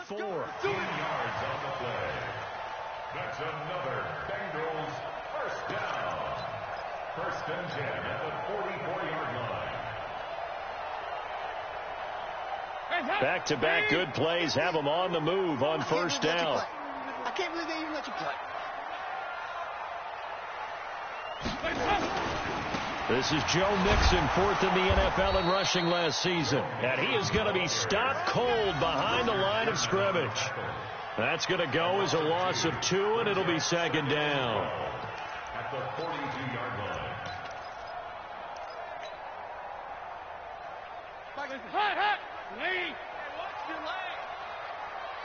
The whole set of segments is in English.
4. 10 yards on the play. That's another Bengals first down. First and 10 at the 44-yard line. Back-to-back good plays have them on the move on first down. I can't believe they even let you play. This is Joe Mixon, 4th in the NFL in rushing last season. And he is going to be stopped cold behind the line of scrimmage. That's going to go as a loss of 2, and it'll be second down. At the 42-yard line.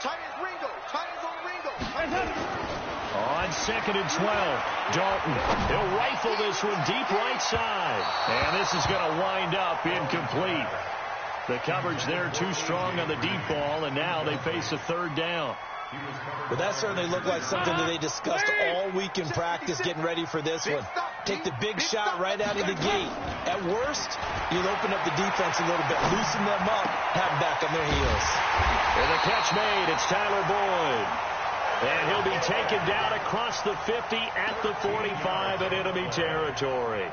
Tight end Ringo. Tight end's on Ringo. On 2nd and 12, Dalton. He'll rifle this one deep right side. And this is going to wind up incomplete. The coverage there too strong on the deep ball, and now they face a third down. Well, that certainly looked like something that they discussed all week in practice getting ready for this one. Take the big shot right out of the gate. At worst, you'll open up the defense a little bit, loosen them up, have them back on their heels. And the catch made. It's Tyler Boyd. And he'll be taken down across the 50 at the 45 in enemy territory.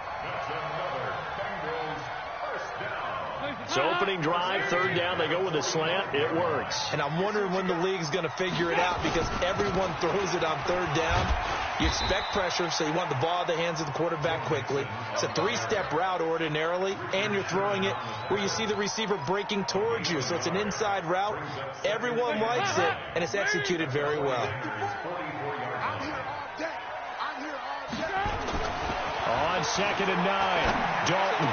So opening drive, third down, they go with a slant. It works. And I'm wondering when the league's going to figure it out, because everyone throws it on third down. You expect pressure, so you want the ball in the hands of the quarterback quickly. It's a 3-step route ordinarily, and you're throwing it where you see the receiver breaking towards you. So it's an inside route. Everyone likes it, and it's executed very well. On 2nd and 9, Dalton.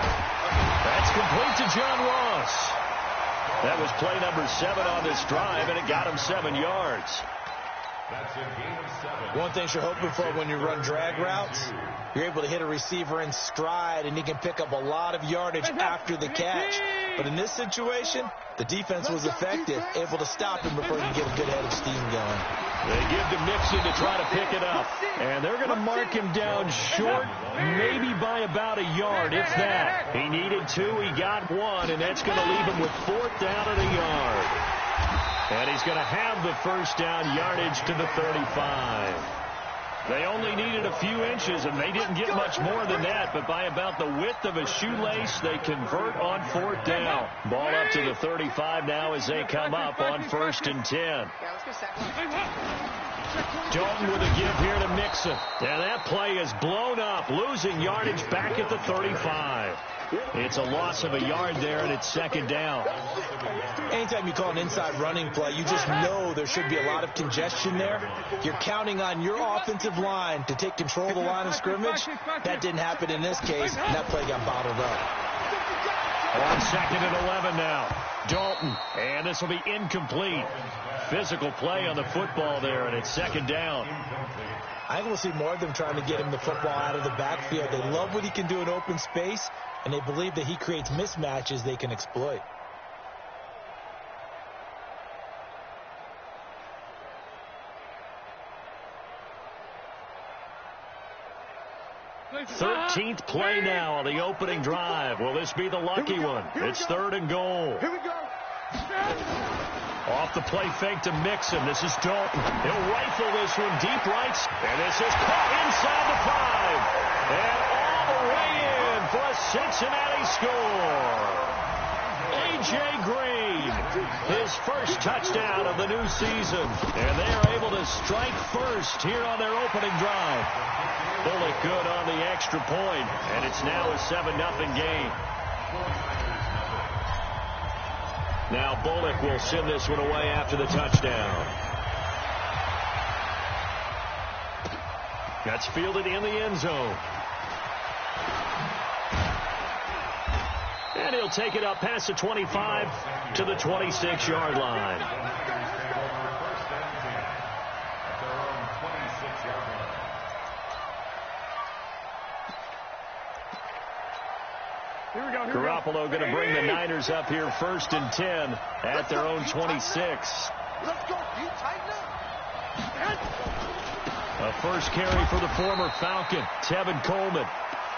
That's complete to John Ross. That was play number 7 on this drive, and it got him 7 yards. That's a gain of 7. One thing you're hoping for when you run drag routes, you're able to hit a receiver in stride, and he can pick up a lot of yardage after the catch. But in this situation, the defense was effective, able to stop him before he could get a good head of steam going. They give to Mixon to try to pick it up. And they're going to mark him down short, maybe by about a yard, if that. He needed 2, he got 1, and that's going to leave him with 4th down and a yard. And he's going to have the first down yardage to the 35. They only needed a few inches, and they didn't get much more than that. But by about the width of a shoelace, they convert on 4th down. Ball up to the 35 now as they come up on 1st and 10. Dalton with a give here to Mixon. And that play is blown up, losing yardage back at the 35. It's a loss of a yard there, and it's second down. Anytime you call an inside running play, you just know there should be a lot of congestion there. You're counting on your offensive line to take control of the line of scrimmage. That didn't happen in this case, and that play got bottled up. On 2nd and 11 now, Dalton, and this will be incomplete. Physical play on the football there, and it's second down. I think we'll see more of them trying to get him the football out of the backfield. They love what he can do in open space, and they believe that he creates mismatches they can exploit. Thirteenth play now on the opening drive. Will this be the lucky one? It's 3rd and goal. Here we go. Off the play fake to Mixon. This is Dalton. He'll rifle this one deep right. And this is caught inside the 5. And all the way in for a Cincinnati score. A.J. Green, his first touchdown of the new season. And they are able to strike first here on their opening drive. Bullock good on the extra point, and it's now a 7-0 game. Now Bullock will send this one away after the touchdown. That's fielded in the end zone. And he'll take it up past the 25 to the 26-yard line. Garoppolo going to bring the Niners up here 1st and 10 at their own 26. Let's go. You tighten up. A first carry for the former Falcon, Tevin Coleman.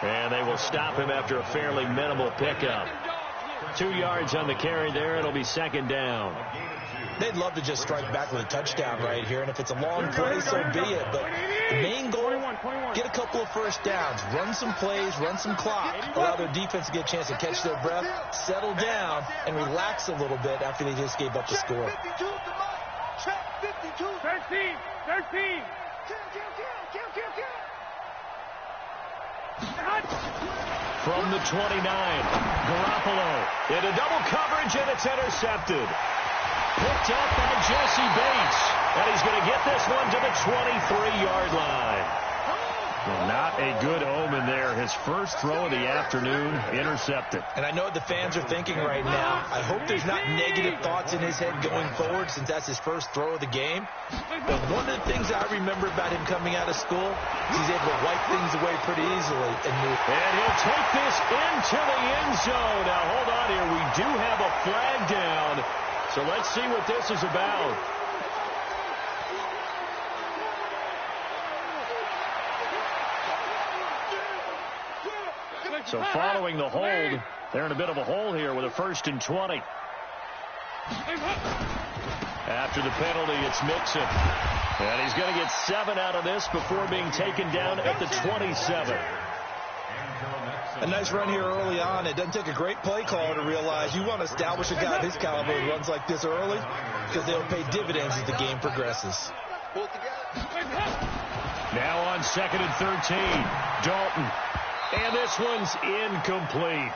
And they will stop him after a fairly minimal pickup. 2 yards on the carry there. It'll be second down. They'd love to just strike back with a touchdown right here, and if it's a long play, so be it. But the main goal, get a couple of first downs, run some plays, run some clock, allow their defense to get a chance to catch their breath, settle down, and relax a little bit after they just gave up the score. 13. From the 29, Garoppolo into double coverage, and it's intercepted. Picked up by Jesse Bates, and he's going to get this one to the 23-yard line. Well, not a good omen there. His first throw of the afternoon intercepted. And I know what the fans are thinking right now. I hope there's not negative thoughts in his head going forward since that's his first throw of the game. But one of the things I remember about him coming out of school is he's able to wipe things away pretty easily and move. And he'll take this into the end zone. Now, hold on here. We do have a flag down. So let's see what this is about. So following the hold, they're in a bit of a hole here with a 1st and 20. After the penalty, it's Mixon. And he's going to get 7 out of this before being taken down at the 27. A nice run here early on. It doesn't take a great play caller to realize you want to establish a guy of his caliber who runs like this early because they'll pay dividends as the game progresses. Now on 2nd and 13, Dalton. And this one's incomplete.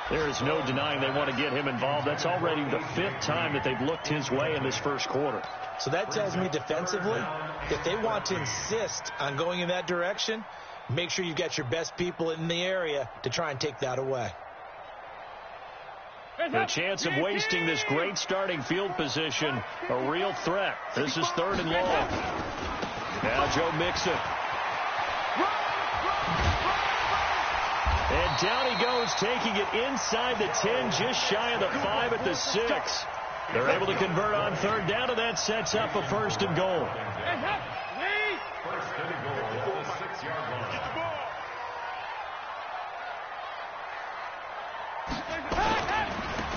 There is no denying they want to get him involved. That's already the 5th time that they've looked his way in this first quarter. So that tells me defensively, if they want to insist on going in that direction, make sure you get your best people in the area to try and take that away. The chance of wasting this great starting field position, a real threat. This is 3rd and long. Now Joe Mixon. And down he goes, taking it inside the 10, just shy of the 5 at the 6. They're able to convert on 3rd down, and that sets up a 1st and goal. First and goal, 6-yard line.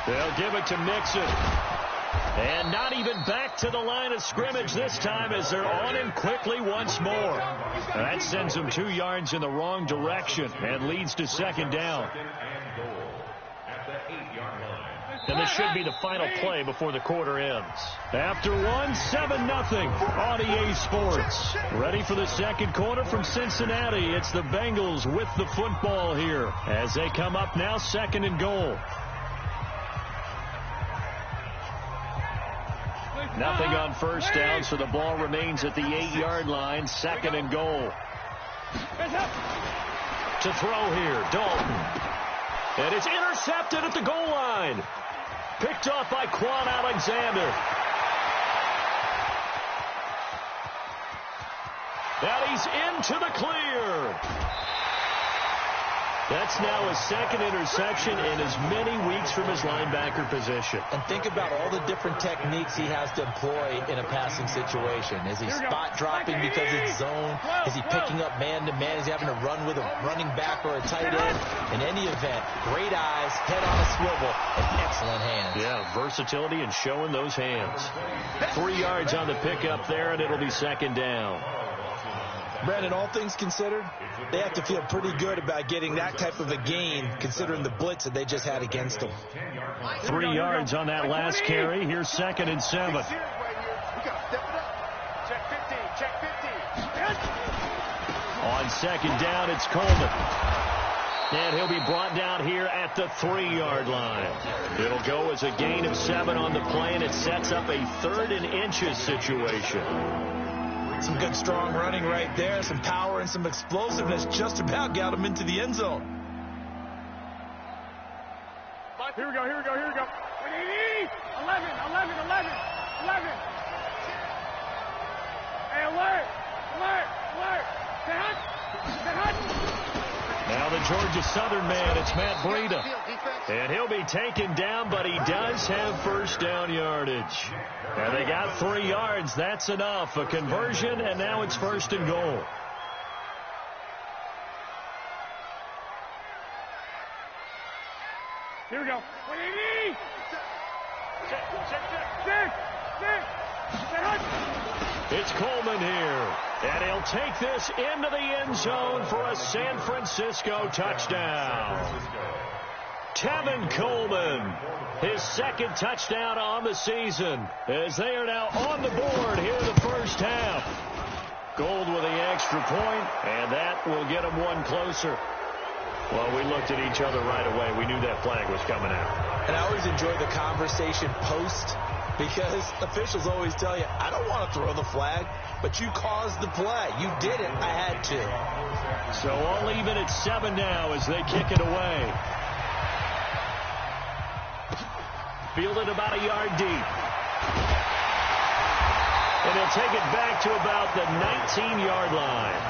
They'll give it to Mixon. And not even back to the line of scrimmage this time as they're on him quickly once more. That sends them 2 yards in the wrong direction and leads to 2nd down. And this should be the final play before the quarter ends. After one, 7-0 on EA Sports. Ready for the second quarter from Cincinnati. It's the Bengals with the football here as they come up now 2nd and goal. Nothing on 1st down, so the ball remains at the 8-yard line. 2nd and goal. To throw here, Dalton. And it's intercepted at the goal line. Picked off by Quan Alexander. And he's into the clear. That's now his 2nd interception in as many weeks from his linebacker position. And think about all the different techniques he has to employ in a passing situation. Is he spot dropping because it's zone? Is he picking up man-to-man? Is he having to run with a running back or a tight end? In any event, great eyes, head on a swivel, and excellent hands. Yeah, versatility and showing those hands. 3 yards on the pickup there, and it'll be 2nd down. Brandon, all things considered, they have to feel pretty good about getting that type of a gain considering the blitz that they just had against them. 3 yards on that last carry. Here's 2nd and 7. Check 15, check 15. On 2nd down, it's Coleman. And he'll be brought down here at the 3-yard line. It'll go as a gain of 7 on the play, and it sets up a 3rd and inches situation. Some good strong running right there, some power and some explosiveness just about got him into the end zone. Here we go. 11. Hey, alert. Now the Georgia Southern man, it's Matt Breida. And he'll be taken down, but he does have 1st down yardage. And they got 3 yards. That's enough. A conversion, and now it's 1st and goal. Here we go. It's Coleman here, and he'll take this into the end zone for a San Francisco touchdown. Tevin Coleman, his second touchdown on the season, as they are now on the board here in the first half. Gold with the extra point, and that will get them one closer. Well, we looked at each other right away. We knew that flag was coming out. And I always enjoy the conversation post, because officials always tell you, I don't want to throw the flag, but you caused the play. You did it. I had to. So all even at 7 now as they kick it away. Fielded about a yard deep. And he'll take it back to about the 19-yard line.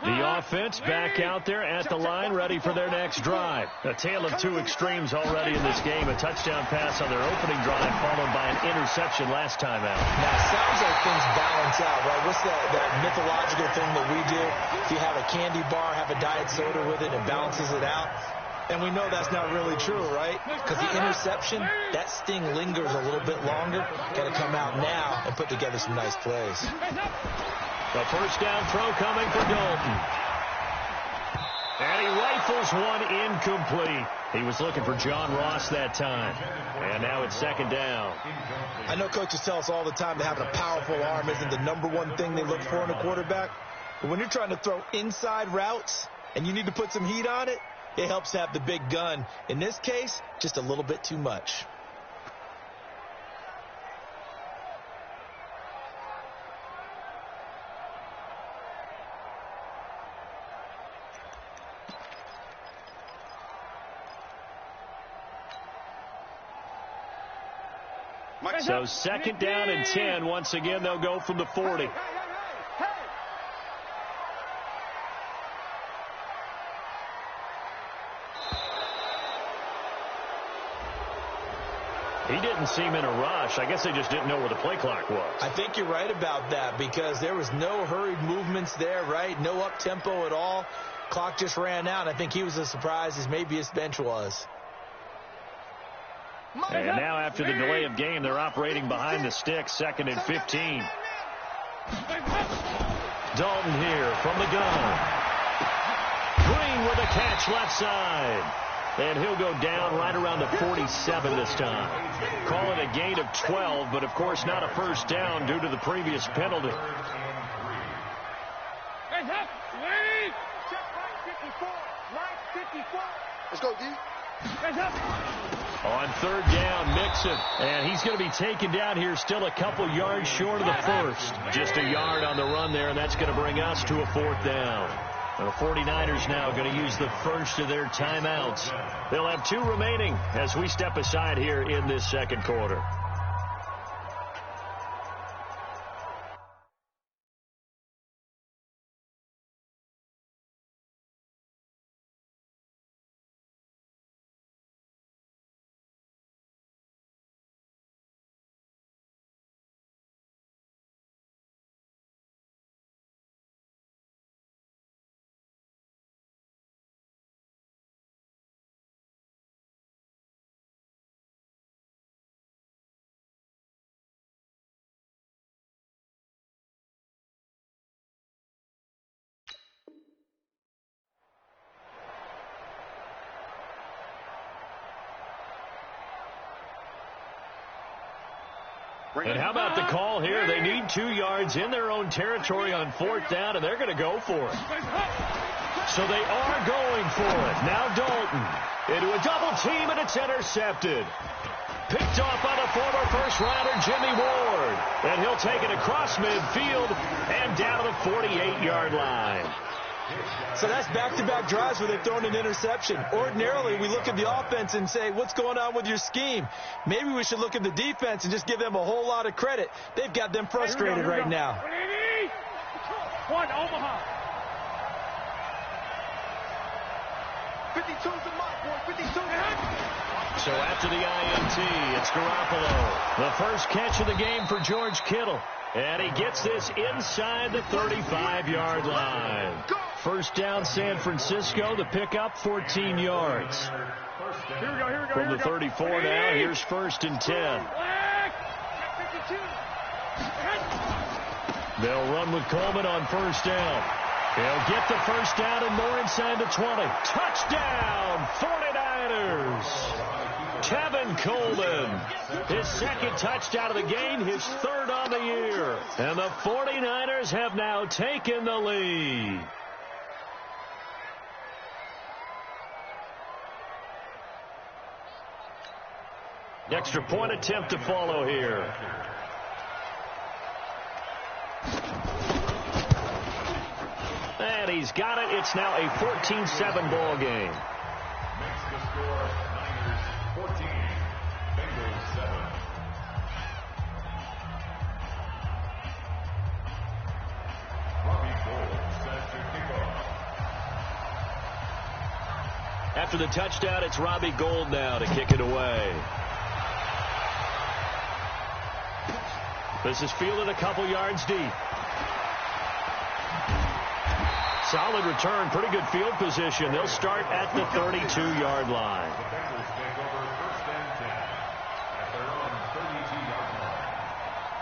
The offense back out there at the line, ready for their next drive. A tale of two extremes already in this game. A touchdown pass on their opening drive, followed by an interception last time out. Now, it sounds like things balance out, right? What's that mythological thing that we do? If you have a candy bar, have a diet soda with it, it balances it out. And we know that's not really true, right? Because the interception, that sting lingers a little bit longer. Got to come out now and put together some nice plays. The first down throw coming for Dalton. And he rifles one incomplete. He was looking for John Ross that time. And now it's second down. I know coaches tell us all the time that having a powerful arm isn't the #1 thing they look for in a quarterback. But when you're trying to throw inside routes and you need to put some heat on it, it helps to have the big gun. In this case, just a little bit too much. So second down and 10. Once again, they'll go from the 40. He didn't seem in a rush. I guess they just didn't know where the play clock was. I think you're right about that, because there was no hurried movements there, right? No up-tempo at all. Clock just ran out. I think he was as surprised as maybe his bench was. And now after the delay of game, they're operating behind the sticks, 2nd and 15. Dalton here from the gun. Green with a catch left side. And he'll go down right around the 47 this time. Call it a gain of 12, but of course not a first down due to the previous penalty. Let's go, D. On third down, Mixon. And he's going to be taken down here, still a couple yards short of the first. Just a yard on the run there, and that's going to bring us to a 4th down. The 49ers now going to use the first of their timeouts. They'll have 2 remaining as we step aside here in this second quarter. And how about the call here? They need 2 yards in their own territory on 4th down, and they're going to go for it. So they are going for it. Now Dalton into a double team, and it's intercepted. Picked off by the former first-rounder Jimmy Ward. And he'll take it across midfield and down to the 48-yard line. So that's back-to-back drives where they've thrown an interception. Ordinarily, we look at the offense and say, what's going on with your scheme? Maybe we should look at the defense and just give them a whole lot of credit. They've got them frustrated right now. One, Omaha. 52's the mark, boy. 52. So after the INT, it's Garoppolo. The first catch of the game for George Kittle. And he gets this inside the 35-yard line. First down, San Francisco. The pickup, 14 yards. Here we go. From the 34 now, here's first and 10. They'll run with Coleman on first down. He'll get the first down and more inside the 20. Touchdown, 49ers. Tevin Coleman, his second touchdown of the game, his third on the year. And the 49ers have now taken the lead. Extra point attempt to follow here. And he's got it. It's now a 14-7 ball game. Makes the score Niners 14, Bengals 7. Robbie Gould set to kick off. After the touchdown, it's Robbie Gould now to kick it away. This is fielded a couple yards deep. Solid return, pretty good field position. They'll start at the 32-yard line. The Bengals take over first and 10 at their own 32-yard line.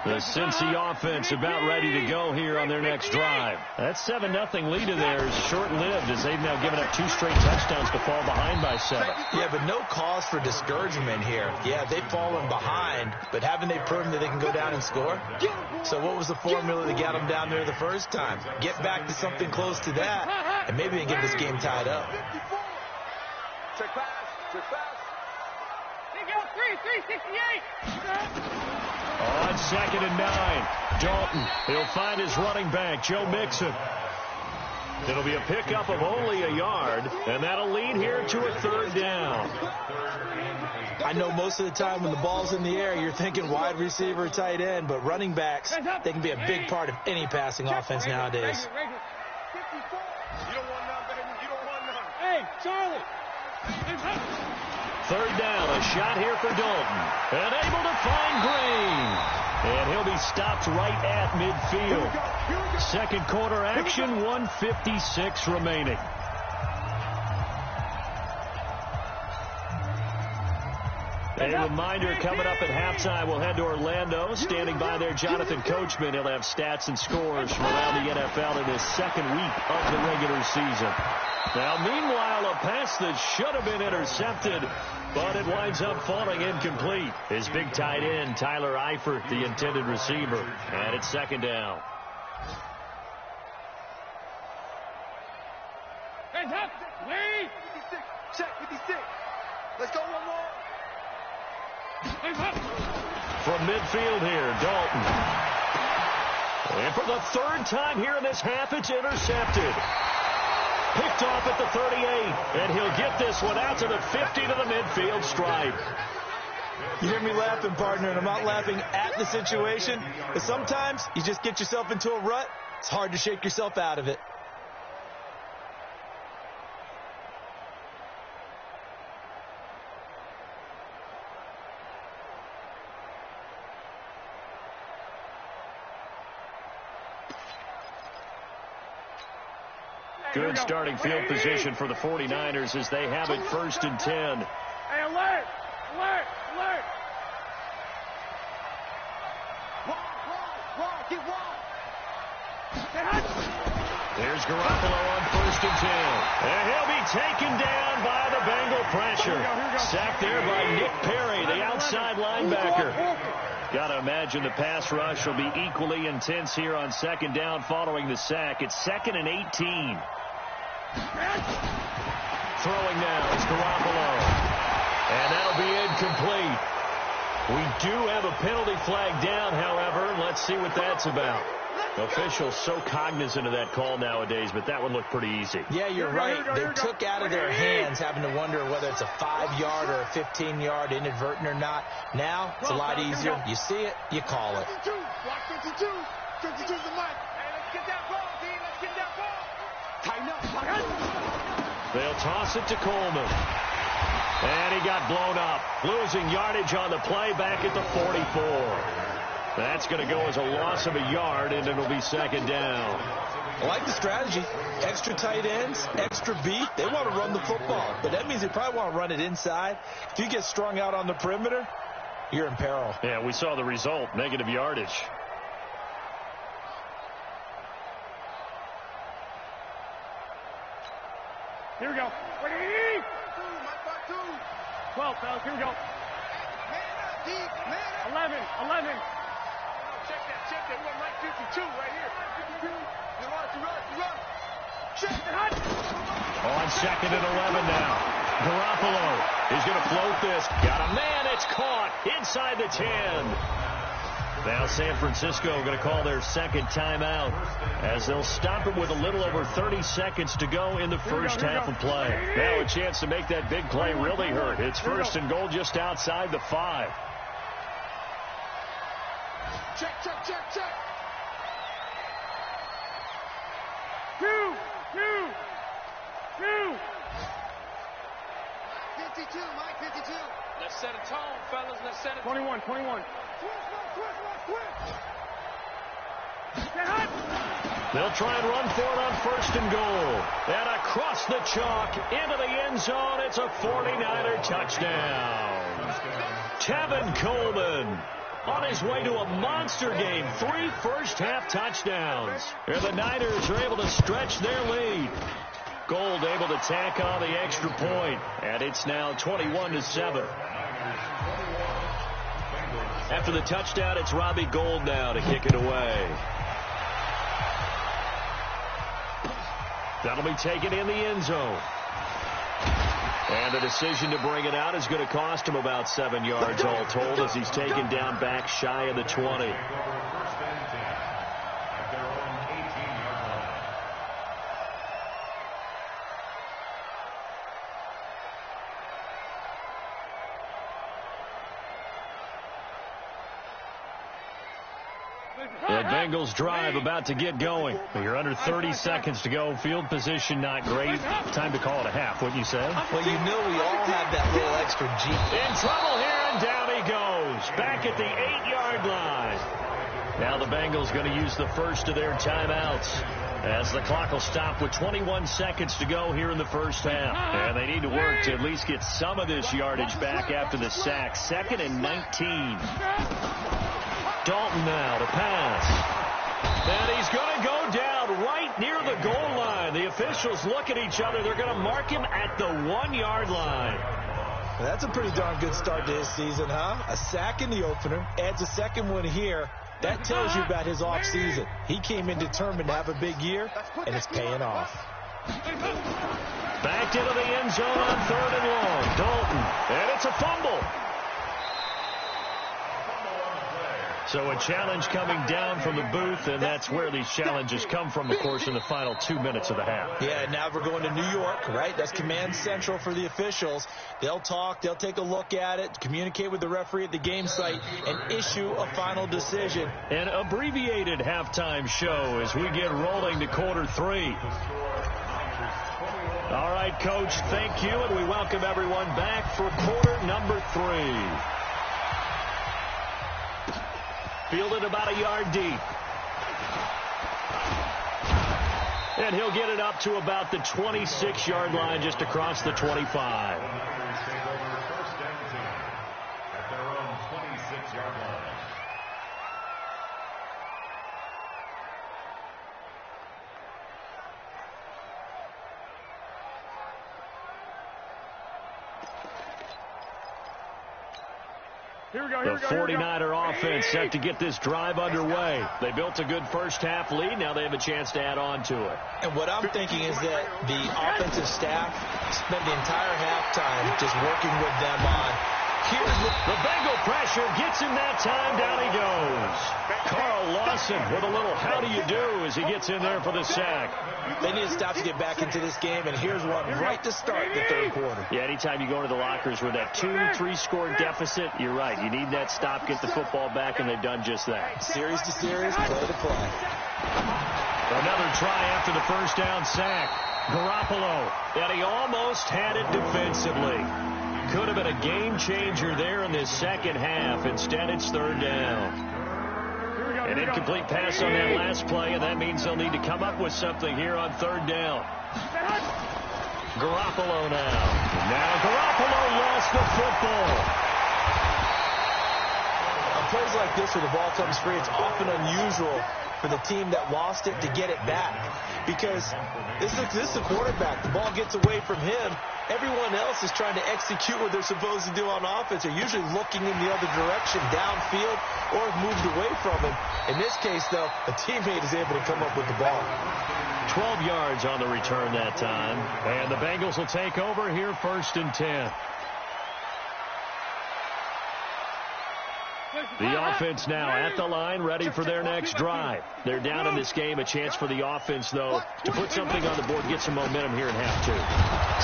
The Cincy offense about ready to go here on their next drive. That 7-0 lead of theirs is short-lived as they've now given up 2 straight touchdowns to fall behind by 7. Yeah, but no cause for discouragement here. Yeah, they've fallen behind, but haven't they proven that they can go down and score? So what was the formula that got them down there the first time? Get back to something close to that, and maybe they get this game tied up. Check pass. Check pass. Take out 368. On 2nd and 9, Dalton. He'll find his running back, Joe Mixon. It'll be a pickup of only a yard, and that'll lead here to a 3rd down. I know most of the time when the ball's in the air, you're thinking wide receiver, tight end, but running backs, they can be a big part of any passing offense nowadays. 54. You don't want none, baby. You don't want none. Hey, Charlie. 3rd down, a shot here for Dalton. And able to find Green. And he'll be stopped right at midfield. Second quarter action, 1:56 remaining. A reminder, coming up at halftime, we'll head to Orlando. Standing by there, Jonathan Coachman. He'll have stats and scores from around the NFL in his 2nd week of the regular season. Now, meanwhile, a pass that should have been intercepted, but it winds up falling incomplete. His big tight end, Tyler Eifert, the intended receiver. And it's 2nd down. Hands up. Wait. 56. Check 56. Let's go one more. Hands up. From midfield here, Dalton. And for the 3rd time here in this half, it's intercepted. Picked off at the 38, and he'll get this one out to the 50 to the midfield stripe. You hear me laughing, partner, and I'm not laughing at the situation, but sometimes you just get yourself into a rut. It's hard to shake yourself out of it. Good starting field position for the 49ers as they have it 1st and 10. Hey, alert. Alert. Alert. Wide. Get wide. There's Garoppolo on 1st and 10. And he'll be taken down by the Bengal pressure. Sacked there by Nick Perry, the outside linebacker. Got to imagine the pass rush will be equally intense here on 2nd down following the sack. It's 2nd and 18. Throwing now is Garoppolo. And that'll be incomplete. We do have a penalty flag down, however. Let's see what that's about. Officials so cognizant of that call nowadays, but that one looked pretty easy. Yeah, you're right. They took out of their hands having to wonder whether it's a 5-yard or a 15-yard inadvertent or not. Now, it's a lot easier. You see it, you call it. 52. Block 52. 52's the mark. Hey, let's get that ball, D. Let's get that ball. Tighten up. They'll toss it to Coleman. And he got blown up. Losing yardage on the play back at the 44. That's going to go as a loss of a yard, and it'll be second down. I like the strategy. Extra tight ends, extra beat. They want to run the football, but that means they probably want to run it inside. If you get strung out on the perimeter, you're in peril. Yeah, we saw the result, negative yardage. Here we go. Ready? 12, fellas. Here we go. 11. Check that. We got Mike 52 right here. 52. You run. Check it. On second and 11 now. Garoppolo is going to float this. Got a man. It's caught inside the 10. Now San Francisco going to call their second timeout as they'll stop it with a little over 30 seconds to go in the first half of play. Now a chance to make that big play really hurt. It's first and goal just outside the 5. Check. 2. 52, Mike 52. Let's set a tone, fellas. Let's set a 21. They'll try and run for it on first and goal. And across the chalk into the end zone. It's a 49er touchdown. Tevin Coleman on his way to a monster game. 3 first-half touchdowns. And the Niners are able to stretch their lead. Gold able to tack on the extra point. And it's now 21-7. After the touchdown, it's Robbie Gould now to kick it away. That'll be taken in the end zone. And the decision to bring it out is going to cost him about 7 yards all told as he's taken down back shy of the 20. The Bengals drive about to get going. You're under 30 seconds to go. Field position not great. Time to call it a half, wouldn't you say? Well, you know we all have that little extra G. In trouble here, and down he goes. Back at the 8-yard line. Now the Bengals going to use the first of their timeouts as the clock will stop with 21 seconds to go here in the first half. And they need to work to at least get some of this yardage back after the sack. 2nd and 19. Dalton now to pass. And he's going to go down right near the goal line. The officials look at each other. They're going to mark him at the 1-yard line. Well, that's a pretty darn good start to his season, huh? A sack in the opener, adds a second one here. That tells you about his offseason. He came in determined to have a big year, and it's paying off. Backed into the end zone on 3rd and long. Dalton, and it's a fumble. So a challenge coming down from the booth, and that's where these challenges come from, of course, in the final 2 minutes of the half. Yeah, now we're going to New York, right? That's command central for the officials. They'll talk, they'll take a look at it, communicate with the referee at the game site, and issue a final decision. An abbreviated halftime show as we get rolling to quarter 3. All right, Coach, thank you, and we welcome everyone back for quarter number 3. Fielded about a yard deep. And he'll get it up to about the 26-yard line just across the 25. Here we go. The 49er offense set to get this drive underway. They built a good first-half lead. Now they have a chance to add on to it. And what I'm thinking is that the offensive staff spent the entire halftime just working with them on. Here's the Bengal pressure gets him that time. Down he goes. Carl Lawson with a little how do you do as he gets in there for the sack. They need to stop to get back into this game, and here's one right to start the third quarter. Yeah, anytime you go into the lockers with that 2-3 score deficit, you're right. You need that stop, get the football back, and they've done just that. Series to series, play to play. Another try after the first down sack. Garoppolo, and he almost had it defensively. Could have been a game changer there in this second half. Instead, it's third down. An incomplete pass on that last play, and that means they'll need to come up with something here on third down. Garoppolo now. Now Garoppolo lost the football. On plays like this where the ball comes free, it's often unusual for the team that lost it to get it back. Because this is the quarterback. The ball gets away from him. Everyone else is trying to execute what they're supposed to do on offense. They're usually looking in the other direction, downfield, or have moved away from him. In this case, though, a teammate is able to come up with the ball. 12 yards on the return that time. And the Bengals will take over here, 1st and 10. The offense now at the line, ready for their next drive. They're down in this game. A chance for the offense, though, to put something on the board, get some momentum here in half two.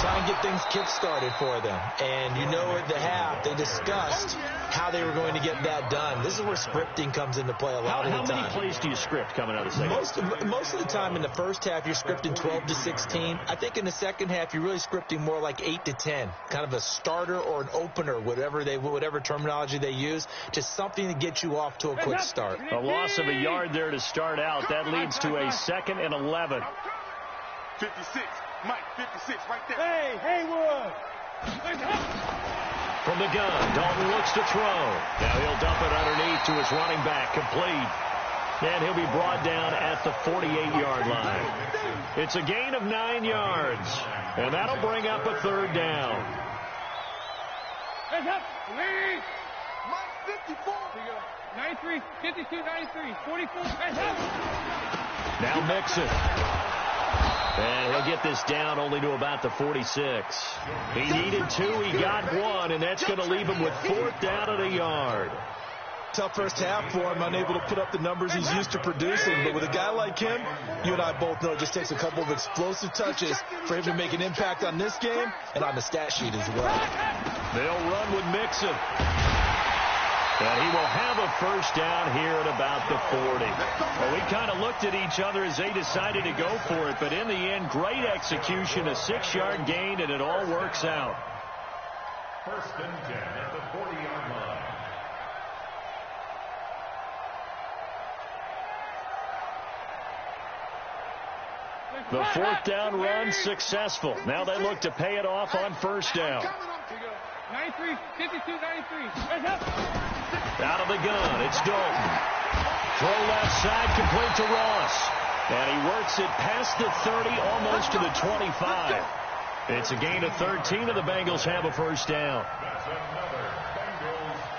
Try and get things kick-started for them. And you know at the half, they discussed how they were going to get that done. This is where scripting comes into play a lot of the time. How many plays do you script coming out of the second? Most of the time in the first half, you're scripting 12 to 16. I think in the second half, you're really scripting more like 8 to 10. Kind of a starter or an opener, whatever terminology they use, just something to get you off to a quick start. A loss of a yard there to start out. That leads to a 2nd and 11. 56. Mike, 56 right there. Hey, Haywood. From the gun, Dalton looks to throw. Now he'll dump it underneath to his running back, complete. And he'll be brought down at the 48-yard line. It's a gain of 9 yards. And that'll bring up a third down. Hands up. Lead. Mike, 54. 93, 52, 93, 44. Hands up. Now Mixon. And he'll get this down only to about the 46. He needed 2, he got 1, and that's going to leave him with 4th down at a yard. Tough first half for him, unable to put up the numbers he's used to producing. But with a guy like him, you and I both know it just takes a couple of explosive touches for him to make an impact on this game and on the stat sheet as well. They'll run with Mixon. And he will have a first down here at about the 40. Well, we kind of looked at each other as they decided to go for it. But in the end, great execution, a 6-yard gain, and it all works out. 1st and 10 at the 40-yard line. The 4th down run successful. Now they look to pay it off on 1st down. 93, 52, 93. Out of the gun, it's Dalton. Throw left side, complete to Ross. And he works it past the 30, almost to the 25. It's a gain of 13, and the Bengals have a first down.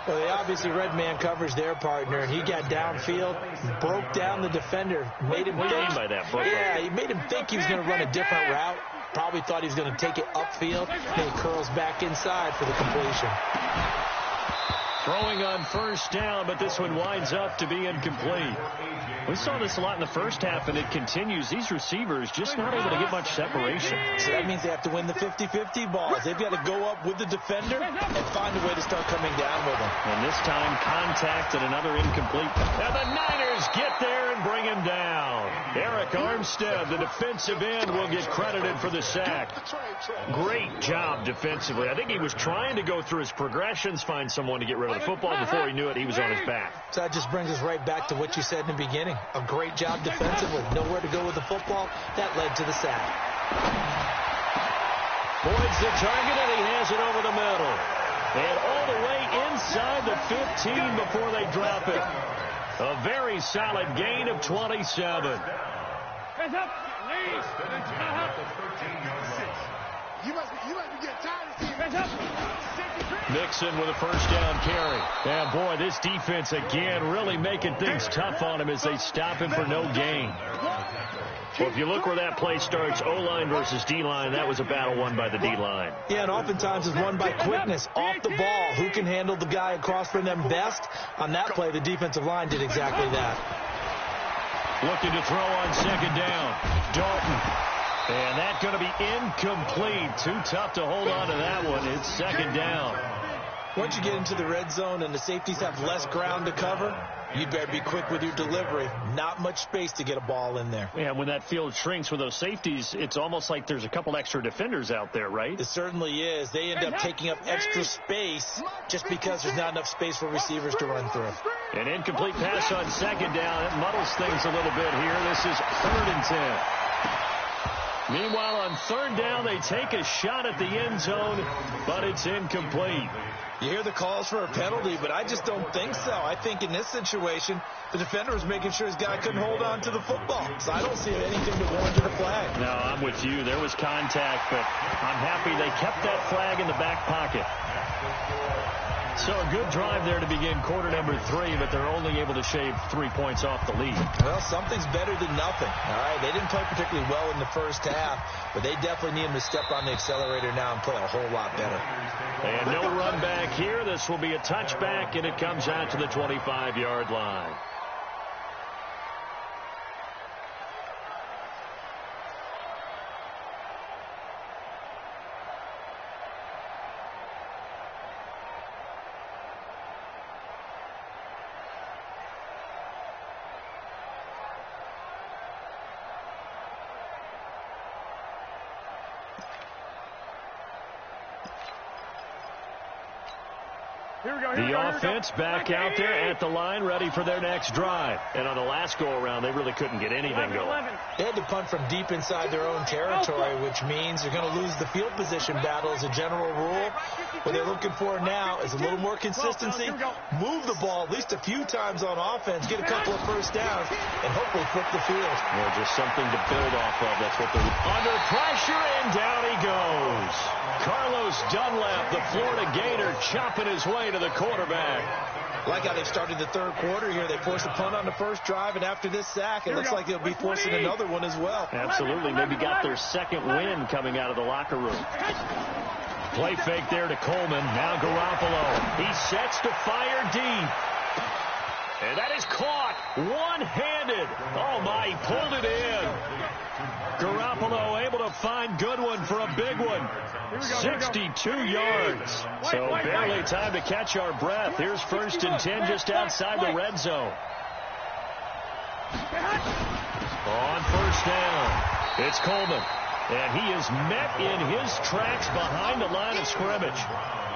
Well, they obviously red man covers their partner, and he got downfield, broke down the defender, made him What do you think. mean by that, Booker? Yeah, he made him think he was going to run a different route. Probably thought he was going to take it upfield. Then he curls back inside for the completion. Throwing on 1st down, but this one winds up to be incomplete. We saw this a lot in the first half, and it continues. These receivers just not able to get much separation. So that means they have to win the 50-50 balls. They've got to go up with the defender and find a way to start coming down with him. And this time, contact and another incomplete. And the Niners get there and bring him down. Eric Armstead, the defensive end, will get credited for the sack. Great job defensively. I think he was trying to go through his progressions, find someone to get rid of the football. Before he knew it, he was on his back. So that just brings us right back to what you said in the beginning. A great job defensively. Nowhere to go with the football. That led to the sack. Boyd's the target, and he has it over the middle. And all the way inside the 15 before they drop it. A very solid gain of 27. Hands up. Lead. You must be getting tired of seeing Hands up. Mixon with a first down carry. And boy, this defense again really making things tough on him as they stop him for no gain. Well, if you look where that play starts, O-line versus D-line, that was a battle won by the D-line. Yeah, and oftentimes it's won by quickness, off the ball. Who can handle the guy across from them best? On that play, the defensive line did exactly that. Looking to throw on 2nd down. Dalton. And that's going to be incomplete. Too tough to hold on to that one. It's 2nd down. Once you get into the red zone and the safeties have less ground to cover, You better be quick with your delivery. Not much space to get a ball in there. Yeah, when that field shrinks with those safeties, it's almost like there's a couple extra defenders out there, right? It certainly is. They end up taking up extra space just because there's not enough space for receivers to run through. An incomplete pass on second down. It muddles things a little bit here. This is 3rd and 10. Meanwhile, on 3rd down, they take a shot at the end zone, but it's incomplete. You hear the calls for a penalty, but I just don't think so. I think in this situation, the defender was making sure his guy couldn't hold on to the football. So I don't see anything that warranted a flag. No, I'm with you. There was contact, but I'm happy they kept that flag in the back pocket. So a good drive there to begin quarter number 3, but they're only able to shave 3 points off the lead. Well, something's better than nothing. All right, they didn't play particularly well in the first half, but they definitely need them to step on the accelerator now and play a whole lot better. And no run back here. This will be a touchback, and it comes out to the 25-yard line. The offense back out there at the line, ready for their next drive. And on the last go-around, they really couldn't get anything going. They had to punt from deep inside their own territory, which means they're going to lose the field position battle as a general rule. What they're looking for now is a little more consistency, move the ball at least a few times on offense, get a couple of first downs, and hopefully flip the field. Well, just something to build off of. That's what they're under pressure, and down he goes. Carlos Dunlap, the Florida Gator, chopping his way to the quarterback. Like how they've started the 3rd quarter here. They forced a punt on the first drive, and after this sack, it looks like they'll be forcing another one as well. Absolutely. Maybe got their second win coming out of the locker room. Play fake there to Coleman. Now Garoppolo. He sets to fire deep. And that is caught one-handed. Oh, my, he pulled it in. Garoppolo able to find Goodwin for a big one. 62 yards. So barely time to catch our breath. Here's 1st and 10 just outside the red zone. On 1st down, it's Coleman. And he is met in his tracks behind the line of scrimmage.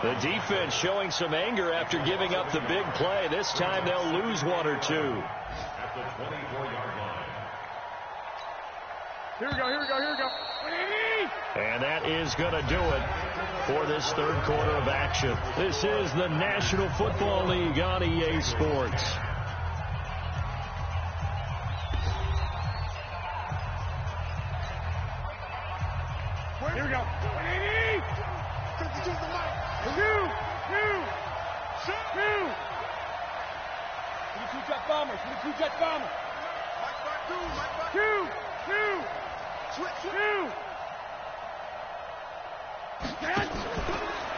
The defense showing some anger after giving up the big play. This time they'll lose 1 or 2. At the 24-yard line. Here we go. And that is going to do it for this 3rd quarter of action. This is the National Football League on EA Sports. Here we go. 2-jet bombers. 2-jet bombers. 2.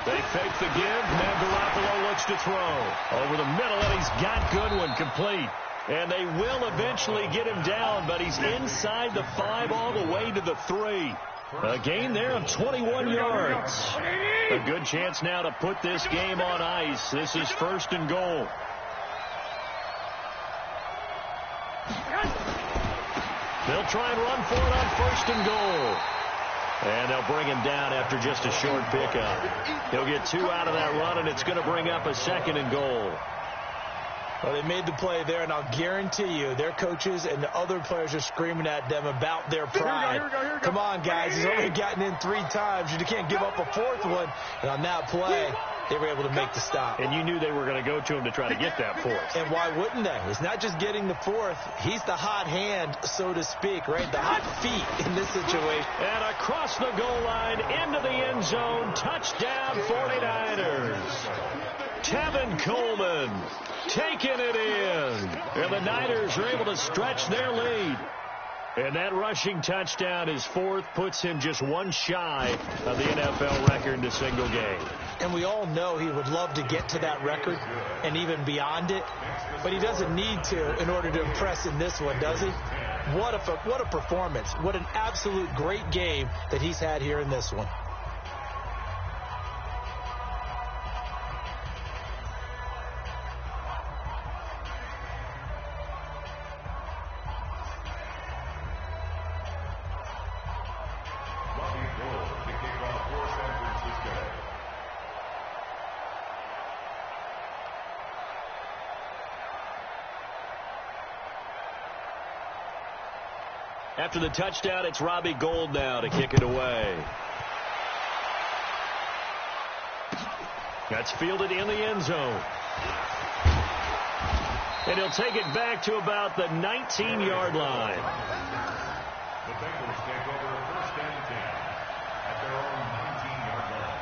They fake the give. Now Garoppolo looks to throw. Over the middle, and he's got Goodwin complete. And they will eventually get him down, but he's inside the 5 all the way to the 3. A gain there of 21 yards. A good chance now to put this game on ice. This is 1st and goal. They'll try and run for it on 1st and goal. And they'll bring him down after just a short pickup. He'll get 2 out of that run, and it's going to bring up a 2nd and goal. Well, they made the play there, and I'll guarantee you their coaches and the other players are screaming at them about their pride. Here we go. Come on, guys. He's only gotten in 3 times. You can't give up a 4th one. And on that play, they were able to make the stop. And you knew they were going to go to him to try to get that 4th. And why wouldn't they? It's not just getting the 4th. He's the hot hand, so to speak, right? The hot feet in this situation. And across the goal line, into the end zone, touchdown 49ers. Tevin Coleman taking it in. And the Niners are able to stretch their lead. And that rushing touchdown, his 4th, puts him just 1 shy of the NFL record in a single game. And we all know he would love to get to that record and even beyond it. But he doesn't need to in order to impress in this one, does he? What a performance. What an absolute great game that he's had here in this one. After the touchdown, it's Robbie Gould now to kick it away. That's fielded in the end zone. And he'll take it back to about the 19-yard line. The Bengals take over first and 10 at their own 19-yard line.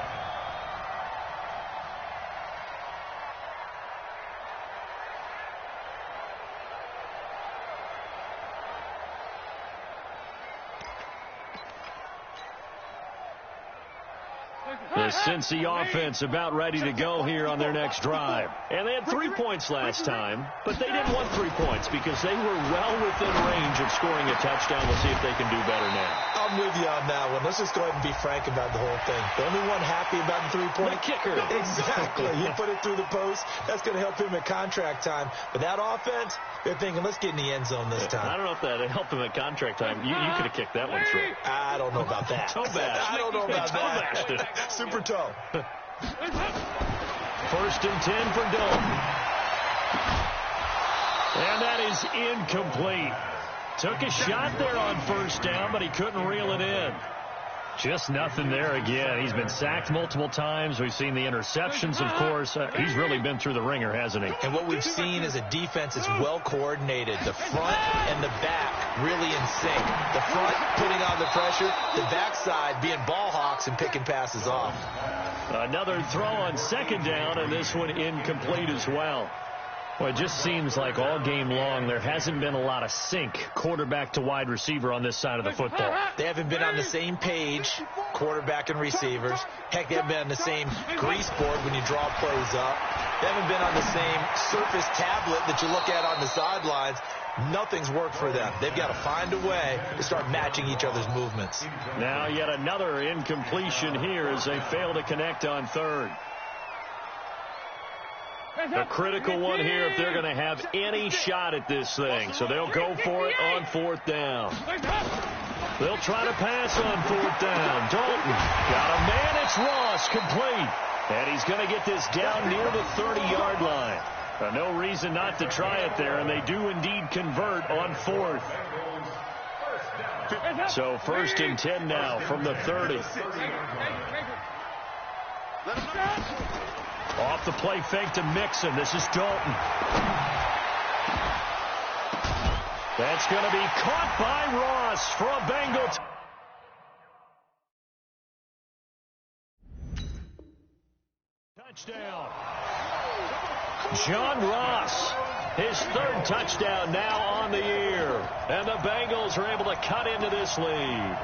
The Cincy offense about ready to go here on their next drive. And they had 3 points last time, but they didn't want 3 points because they were well within range of scoring a touchdown. We'll see if they can do better now. I'm with you on that one. Let's just go ahead and be frank about the whole thing. The only one happy about the 3-point kicker. Exactly. He put it through the post. That's going to help him at contract time. But that offense, they're thinking, let's get in the end zone this time. I don't know if that helped him at contract time. You could have kicked that one through. I don't know about that. Toe bash. I don't know about Toe that. bashed. Super toe. First and 10 for Dalton. And that is incomplete. Took a shot there on first down, but he couldn't reel it in. Just nothing there again. He's been sacked multiple times. We've seen the interceptions, of course. He's really been through the ringer, hasn't he? And what we've seen is a defense that's well coordinated. The front and the back really in sync. The front putting on the pressure, the backside being ball hawks and picking passes off. Another throw on second down, and this one incomplete as well. Well, it just seems like all game long there hasn't been a lot of sync quarterback to wide receiver on this side of the football. They haven't been on the same page, quarterback and receivers. Heck, they haven't been on the same grease board when you draw plays up. They haven't been on the same surface tablet that you look at on the sidelines. Nothing's worked for them. They've got to find a way to start matching each other's movements. Now yet another incompletion here as they fail to connect on third. A critical one here if they're going to have any shot at this thing. So they'll go for it on fourth down. They'll try to pass on fourth down. Dalton got a man. It's Ross, complete. And he's going to get this down near the 30-yard line. No reason not to try it there, and they do indeed convert on fourth. So first and 10 now from the 30. Off the play fake to Mixon. This is Dalton. That's going to be caught by Ross for a Bengal. Touchdown. John Ross, his third touchdown now on the year. And the Bengals are able to cut into this lead.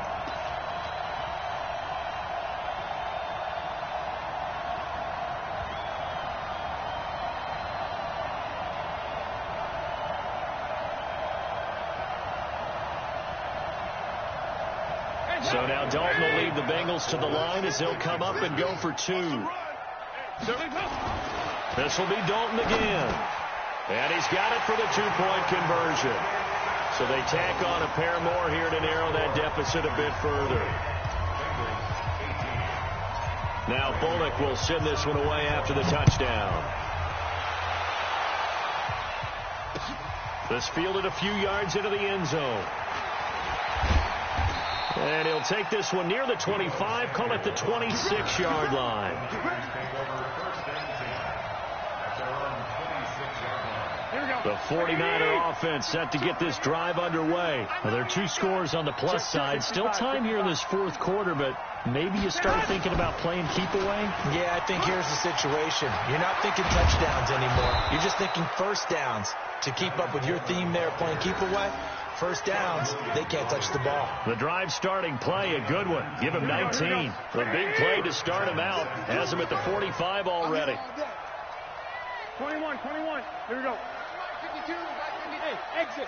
So now Dalton will lead the Bengals to the line as they'll come up and go for two. This will be Dalton again. And he's got it for the two-point conversion. So they tack on a pair more here to narrow that deficit a bit further. Now Bullock will send this one away after the touchdown. This fielded a few yards into the end zone. And he'll take this one near the 25, call it the 26-yard line. The 49er offense set to get this drive underway. Now, there are two scores on the plus side. Still time here in this fourth quarter, but maybe you start thinking about playing keep away? Yeah, I think here's the situation. You're not thinking touchdowns anymore. You're just thinking first downs. To keep up with your theme there, playing keep away, first downs, they can't touch the ball. The drive starting play, a good one. Give him 19. The big play to start him out. Has him at the 45 already. 21. Here we go. 52. Hey, exit.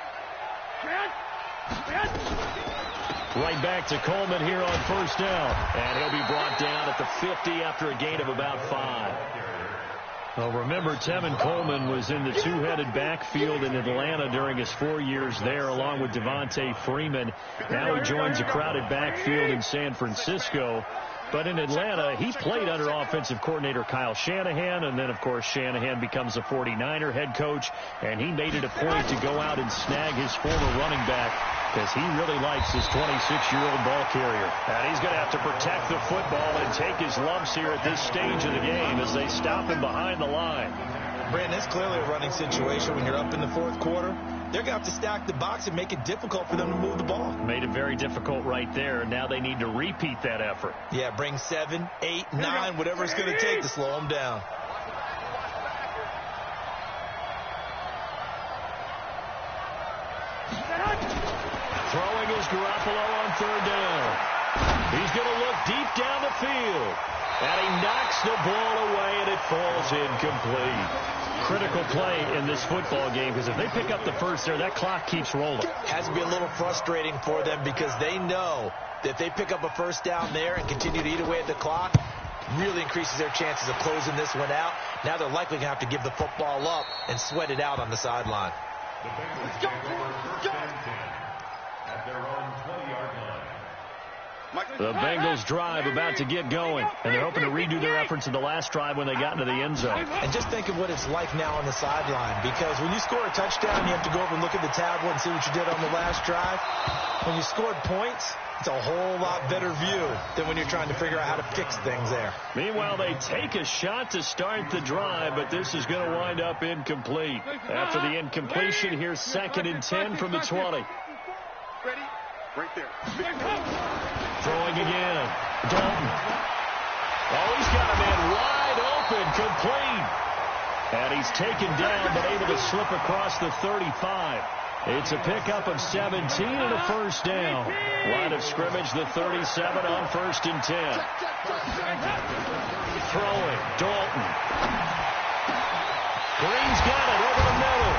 Right back to Coleman here on first down. And he'll be brought down at the 50 after a gain of about 5. Well, remember, Tevin Coleman was in the two-headed backfield in Atlanta during his 4 years there, along with Devontae Freeman. Now he joins a crowded backfield in San Francisco. But in Atlanta, he played under offensive coordinator Kyle Shanahan, and then, of course, Shanahan becomes a 49er head coach, and he made it a point to go out and snag his former running back because he really likes his 26-year-old ball carrier. And he's going to have to protect the football and take his lumps here at this stage of the game as they stop him behind the line. Brandon, it's clearly a running situation when you're up in the fourth quarter. They're going to have to stack the box and make it difficult for them to move the ball. Made it very difficult right there. Now they need to repeat that effort. Yeah, bring 7, 8, 9, whatever it's going to take to slow them down. Throwing is Garoppolo on third down. He's going to look deep down the field. And he knocks the ball away, and it falls incomplete. Critical play in this football game because if they pick up the first there, that clock keeps rolling. Has to be a little frustrating for them because they know that if they pick up a first down there and continue to eat away at the clock, really increases their chances of closing this one out. Now they're likely going to have to give the football up and sweat it out on the sideline. The Bengals take over first and 10 at their own 20-yard line. The Bengals drive about to get going, and they're hoping to redo their efforts in the last drive when they got into the end zone. And just think of what it's like now on the sideline, because when you score a touchdown, you have to go over and look at the tablet and see what you did on the last drive. When you scored points, it's a whole lot better view than when you're trying to figure out how to fix things there. Meanwhile, they take a shot to start the drive, but this is going to wind up incomplete. After the incompletion, here's 2nd and 10 from the 20. Ready? Right there. Throwing again. Dalton. Oh, he's got a man wide open, complete. And he's taken down, but able to slip across the 35. It's a pickup of 17 and a first down. Line of scrimmage, the 37 on 1st and 10. Throwing. Dalton. Green's got it over the middle.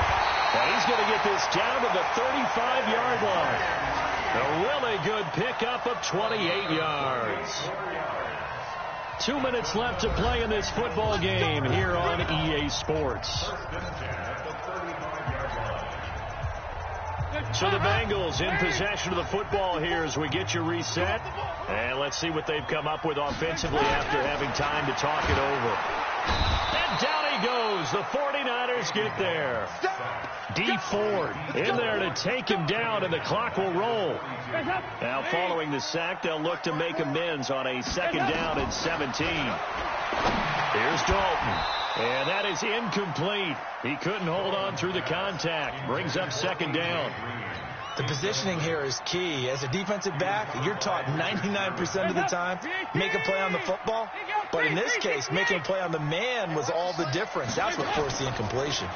And he's going to get this down to the 35-yard line. A really good pickup of 28 yards. 2 minutes left to play in this football game here on EA Sports. So the Bengals in possession of the football here as we get you reset. And let's see what they've come up with offensively after having time to talk it over. And down he goes. The 49ers get there. D Ford in there to take him down, and the clock will roll. Now following the sack, they'll look to make amends on a 2nd down and 17. Here's Dalton. And that is incomplete. He couldn't hold on through the contact. Brings up 2nd down. The positioning here is key. As a defensive back, you're taught 99% of the time, make a play on the football. But in this case, making a play on the man was all the difference. That's what forced the incompletion.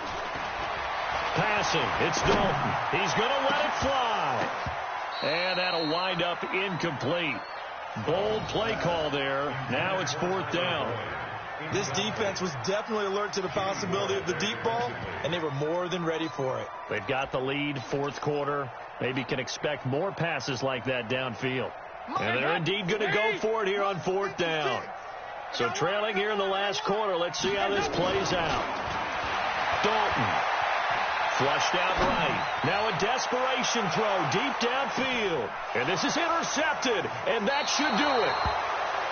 Passing. It's Dalton. He's going to let it fly. And that'll wind up incomplete. Bold play call there. Now it's 4th down. This defense was definitely alert to the possibility of the deep ball, and they were more than ready for it. They've got the lead, 4th quarter. Maybe can expect more passes like that downfield. And they're indeed going to go for it here on 4th down. So trailing here in the last quarter. Let's see how this plays out. Dalton. Flushed out right. Now a desperation throw deep downfield. And this is intercepted. And that should do it.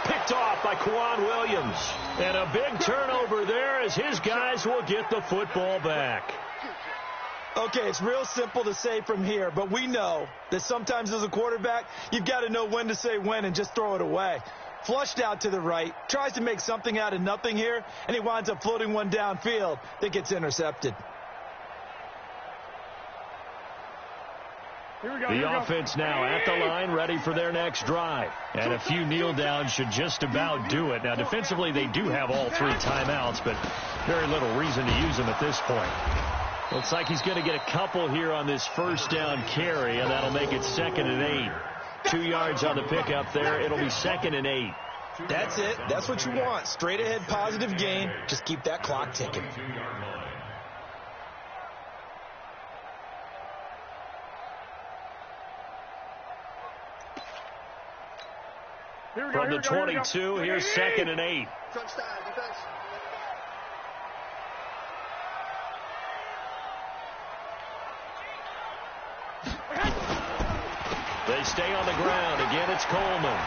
Picked off by Quan Williams. And a big turnover there as his guys will get the football back. Okay, it's real simple to say from here, but we know that sometimes as a quarterback, you've got to know when to say when and just throw it away. Flushed out to the right, tries to make something out of nothing here, and he winds up floating one downfield that gets intercepted. The offense now at the line, ready for their next drive. And a few kneel downs should just about do it. Now, defensively, they do have all 3 timeouts, but very little reason to use them at this point. Looks like he's going to get a couple here on this 1st down carry, and that'll make it 2nd and 8. 2 yards on the pickup there. It'll be 2nd and 8. That's it. That's what you want. Straight ahead, positive gain. Just keep that clock ticking. From the 22, here's 2nd and 8. They stay on the ground. Again, it's Coleman.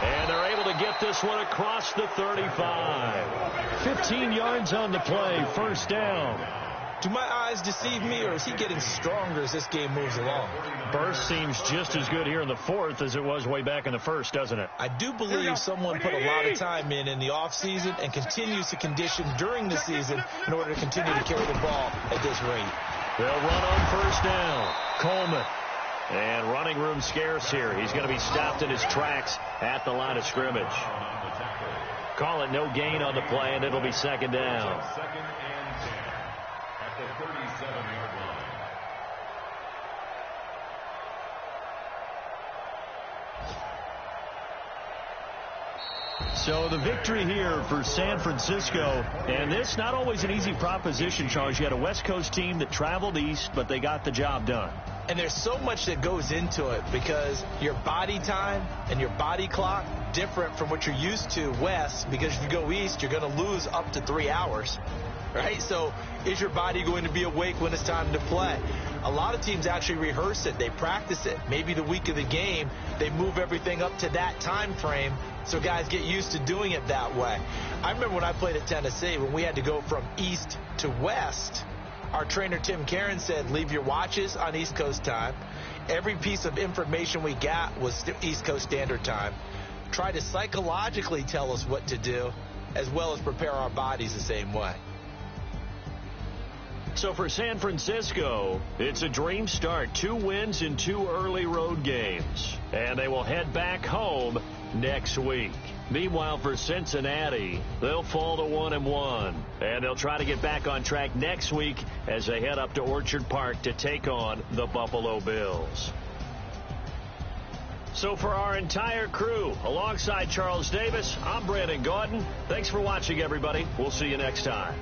And they're able to get this one across the 35. 15 yards on the play, first down. Do my eyes deceive me, or is he getting stronger as this game moves along? Burst seems just as good here in the fourth as it was way back in the first, doesn't it? I do believe someone put a lot of time in the offseason and continues to condition during the season in order to continue to carry the ball at this rate. They'll run on first down. Coleman. And running room scarce here. He's going to be stopped in his tracks at the line of scrimmage. Call it no gain on the play, and it'll be second down. Second and 10 at the 37-yard line. So the victory here for San Francisco, and this not always an easy proposition, Charles. You had a West Coast team that traveled east, but they got the job done. And there's so much that goes into it because your body time and your body clock different from what you're used to west, because if you go east, you're going to lose up to 3 hours, right? So is your body going to be awake when it's time to play? A lot of teams actually rehearse it. They practice it. Maybe the week of the game, they move everything up to that time frame so guys get used to doing it that way. I remember when I played at Tennessee, when we had to go from east to west, our trainer Tim Caron said, leave your watches on East Coast time. Every piece of information we got was East Coast Standard Time. Try to psychologically tell us what to do, as well as prepare our bodies the same way. So for San Francisco, it's a dream start. 2 wins in 2 early road games. And they will head back home next week. Meanwhile, for Cincinnati, they'll fall to 1-1. And they'll try to get back on track next week as they head up to Orchard Park to take on the Buffalo Bills. So for our entire crew, alongside Charles Davis, I'm Brandon Gaudin. Thanks for watching, everybody. We'll see you next time.